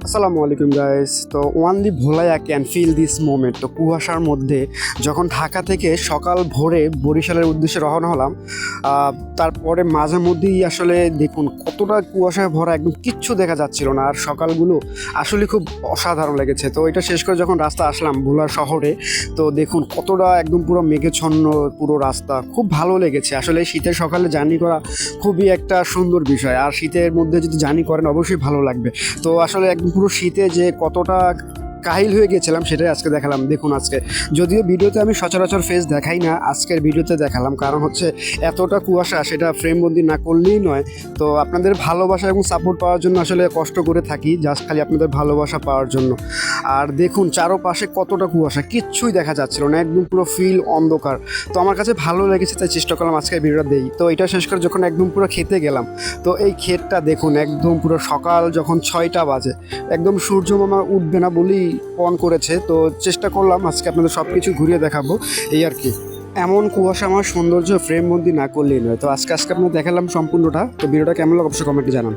আসসালামু আলাইকুম গাইস। তো ওয়ানলি ভোলাই I can feel this moment. তো কুয়াশার মধ্যে যখন ঢাকা থেকে সকাল ভোরে বরিশালের উদ্দেশ্যে রওনা হলাম, তারপরে মাঝে মধ্যেই আসলে দেখুন কতটা কুয়াশায় ভরা, একদম কিচ্ছু দেখা যাচ্ছিল না। আর সকালগুলো আসলে খুব অসাধারণ লেগেছে। তো এটা শেষ করে যখন রাস্তা আসলাম ভোলা শহরে, তো দেখুন কতটা একদম পুরো মেঘেচ্ছন্ন পুরো রাস্তা, খুব ভালো লেগেছে। আসলে শীতের সকালে জার্নি করা খুবই একটা সুন্দর বিষয়, আর শীতের মধ্যে যদি জার্নি করেন অবশ্যই ভালো লাগবে। তো আসলে একদম পুরো শীতে যে কতটা কাহিল হয়ে গেছিলাম সেটাই আজকে দেখালাম। দেখুন আজকে যদিও ভিডিওতে আমি সচরাচর ফেস দেখাই না, আজকের ভিডিওতে দেখালাম, কারণ হচ্ছে এতটা কুয়াশা সেটা ফ্রেমবন্দি না করলেই নয়। তো আপনাদের ভালোবাসা এবং সাপোর্ট পাওয়ার জন্য আসলে কষ্ট করে থাকি, জাস্ট খালি আপনাদের ভালোবাসা পাওয়ার জন্য। আর দেখুন চারপাশে কতটা কুয়াশা, কিচ্ছুই দেখা যাচ্ছিল না, একদম পুরো ফিল অন্ধকার। তো আমার কাছে ভালো লেগেছে তাই চেষ্টা করলাম আজকের ভিডিওটা দেই। তো এটা শেষ করে যখন একদম পুরো খেতে গেলাম, তো এই ক্ষেতটা দেখুন একদম পুরো সকাল যখন 6টা বাজে, একদম সূর্য মামা উঠবে না বলেই অন করেছে। তো চেষ্টা করলাম আজকে আপনাদের সব কিছু ঘুরিয়ে দেখাবো, এই আর কি। এমন কুয়াশা আমার সৌন্দর্য ফ্রেমবন্দি না করলেই নয়। তো আজকে আপনাদের দেখালাম সম্পূর্ণটা। তো ভিডিওটা কেমন লাগে অবশ্যই কমেন্টে জানান।